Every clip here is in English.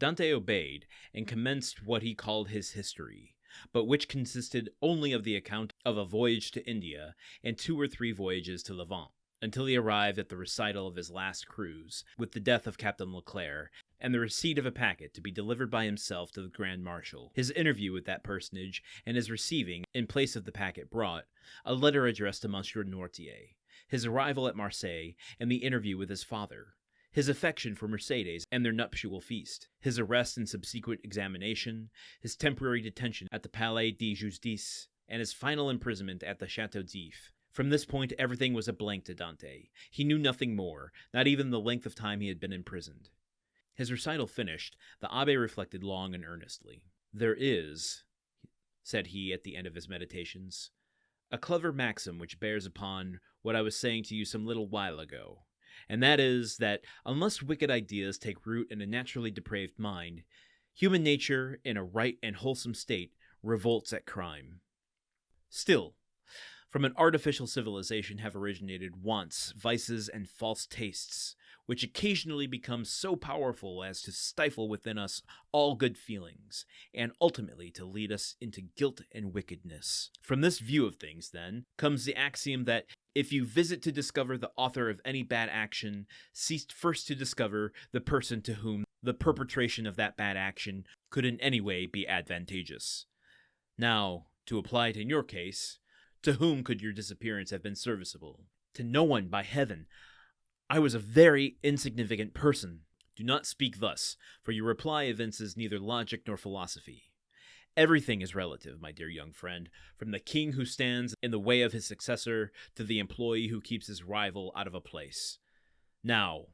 Dante obeyed, and commenced what he called his history, but which consisted only of the account of a voyage to India and 2 or 3 voyages to Levant, until he arrived at the recital of his last cruise, with the death of Captain Leclerc, and the receipt of a packet to be delivered by himself to the Grand Marshal, his interview with that personage, and his receiving, in place of the packet brought, a letter addressed to Monsieur Noirtier, his arrival at Marseille, and the interview with his father, his affection for Mercedes and their nuptial feast, his arrest and subsequent examination, his temporary detention at the Palais de Justice, and his final imprisonment at the Château d'If. From this point, everything was a blank to Dante. He knew nothing more, not even the length of time he had been imprisoned. His recital finished, the abbé reflected long and earnestly. "There is," said he at the end of his meditations, "a clever maxim which bears upon what I was saying to you some little while ago, and that is that unless wicked ideas take root in a naturally depraved mind, human nature, in a right and wholesome state, revolts at crime. Still, from an artificial civilization have originated wants, vices, and false tastes, which occasionally become so powerful as to stifle within us all good feelings, and ultimately to lead us into guilt and wickedness. From this view of things, then, comes the axiom that if you visit to discover the author of any bad action, cease first to discover the person to whom the perpetration of that bad action could in any way be advantageous. Now, to apply it in your case, to whom could your disappearance have been serviceable? To no one, by heaven. I was a very insignificant person. Do not speak thus, for your reply evinces neither logic nor philosophy. Everything is relative, my dear young friend, from the king who stands in the way of his successor to the employee who keeps his rival out of a place. Now,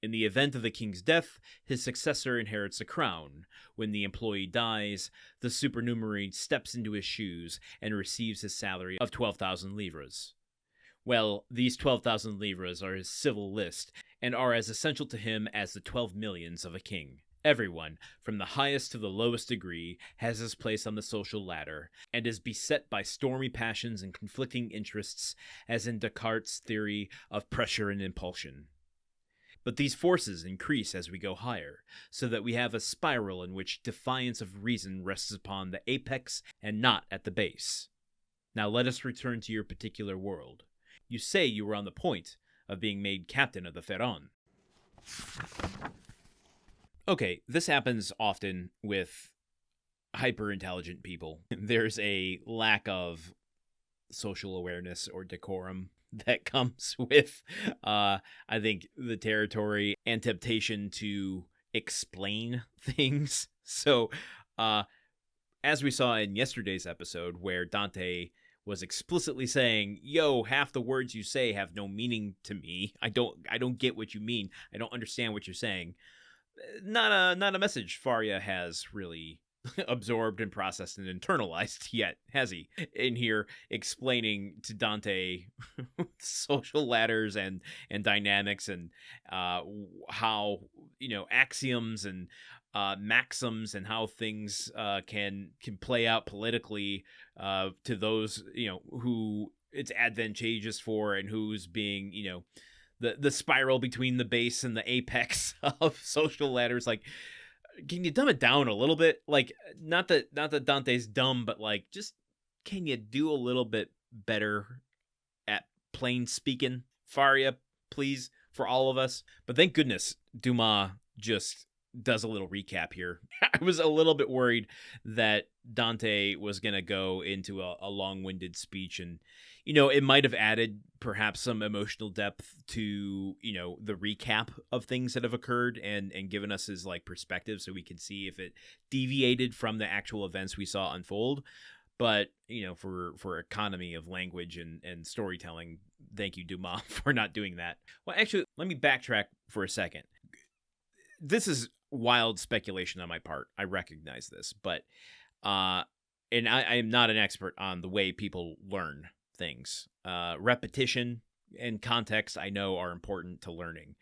in the event of the king's death, his successor inherits the crown. When the employee dies, the supernumerary steps into his shoes and receives his salary of 12,000 livres. Well, these 12,000 livres are his civil list, and are as essential to him as the 12 millions of a king. Everyone, from the highest to the lowest degree, has his place on the social ladder, and is beset by stormy passions and conflicting interests, as in Descartes' theory of pressure and impulsion. But these forces increase as we go higher, so that we have a spiral in which defiance of reason rests upon the apex and not at the base. Now let us return to your particular world. You say you were on the point of being made captain of the Pharaon. Okay, this happens often with hyper-intelligent people. There's a lack of social awareness or decorum that comes with, I think, the territory and temptation to explain things. So, as we saw in yesterday's episode, where Dante was explicitly saying, "Yo, half the words you say have no meaning to me. I don't get what you mean. I don't understand what you're saying." Not a message Faria has really absorbed and processed and internalized yet, has he? In here explaining to Dante social ladders and dynamics and how, axioms and maxims and how things can play out politically to those who it's advantageous for, and who's being the spiral between the base and the apex of social ladders. Like, can you dumb it down a little bit? Like, not that Dante's dumb, but like, just can you do a little bit better at plain speaking, Faria, please, for all of us? But thank goodness Dumas just does a little recap here. I was a little bit worried that Dante was going to go into a long-winded speech, and it might have added perhaps some emotional depth to the recap of things that have occurred, and given us his perspective, so we could see if it deviated from the actual events we saw unfold. But for economy of language and storytelling, thank you, Dumas, for not doing that. Well, actually, let me backtrack for a second. This is wild speculation on my part. I recognize this, but and I am not an expert on the way people learn things. Repetition and context, I know, are important to learning.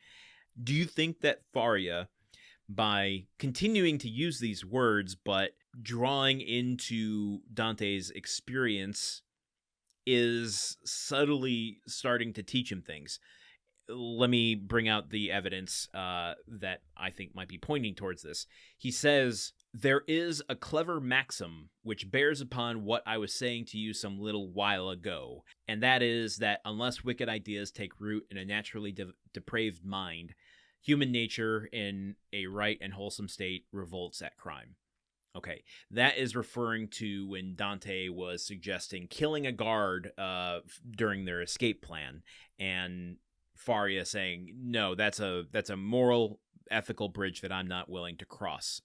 Do you think that Faria, by continuing to use these words but drawing into Dante's experience, is subtly starting to teach him things? let me bring out the evidence that I think might be pointing towards this. He says, there is a clever maxim which bears upon what I was saying to you some little while ago, and that is that unless wicked ideas take root in a naturally depraved mind, human nature in a right and wholesome state revolts at crime. Okay, that is referring to when Dante was suggesting killing a guard during their escape plan, and Faria saying, no, that's a moral, ethical bridge that I'm not willing to cross.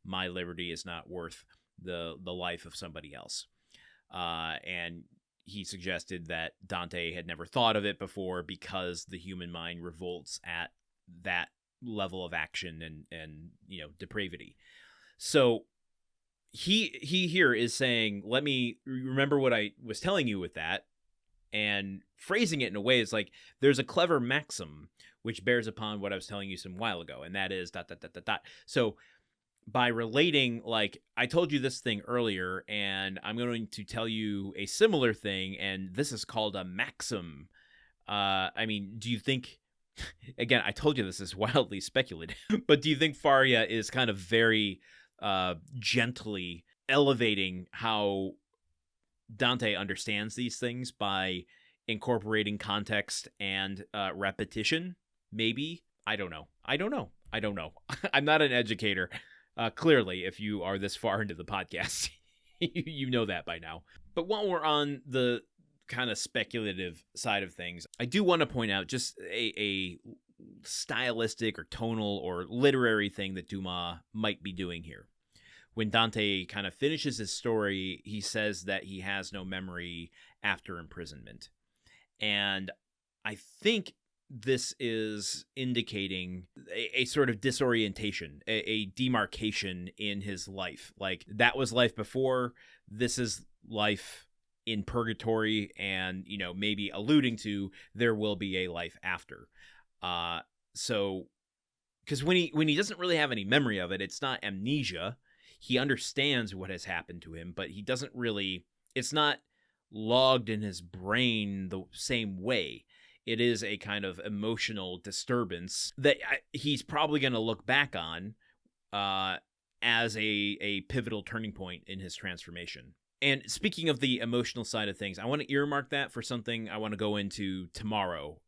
My liberty is not worth the life of somebody else. And he suggested that Dante had never thought of it before because the human mind revolts at that level of action and depravity. So he here is saying, let me remember what I was telling you with that, and phrasing it in a way is like, there's a clever maxim which bears upon what I was telling you some while ago, and that is ... So by relating, like, I told you this thing earlier, and I'm going to tell you a similar thing, and this is called a maxim. I mean, do you think, again, I told you this is wildly speculative, but do you think Faria is kind of very gently elevating how Dante understands these things by incorporating context and repetition? Maybe. I don't know. I'm not an educator. Clearly, if you are this far into the podcast, you know that by now. But while we're on the kind of speculative side of things, I do want to point out just a stylistic or tonal or literary thing that Dumas might be doing here. When Dante kind of finishes his story, he says that he has no memory after imprisonment. And I think this is indicating a sort of disorientation, a demarcation in his life. Like, that was life before, this is life in purgatory, and, maybe alluding to there will be a life after. So, because when he doesn't really have any memory of it, it's not amnesia. He understands what has happened to him, but he doesn't really, it's not logged in his brain the same way. It is a kind of emotional disturbance that he's probably going to look back on as a pivotal turning point in his transformation. And speaking of the emotional side of things, I want to earmark that for something I want to go into tomorrow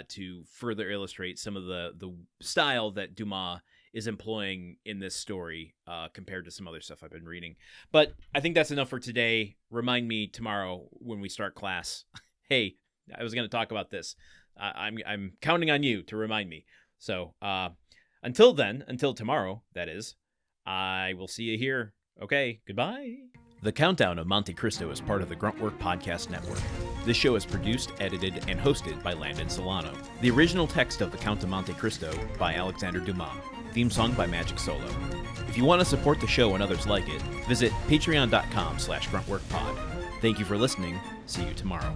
to further illustrate some of the style that Dumas is employing in this story compared to some other stuff I've been reading. But I think that's enough for today. Remind me tomorrow when we start class. Hey, I was going to talk about this. I'm counting on you to remind me. So until then, until tomorrow, that is, I will see you here. Okay, goodbye. The Countdown of Monte Cristo is part of the Gruntwork Podcast Network. This show is produced, edited, and hosted by Landon Solano. The original text of The Count of Monte Cristo by Alexander Dumas. Theme song by Magic Solo. If you want to support the show and others like it, visit patreon.com/gruntworkpod. Thank you for listening. See you tomorrow.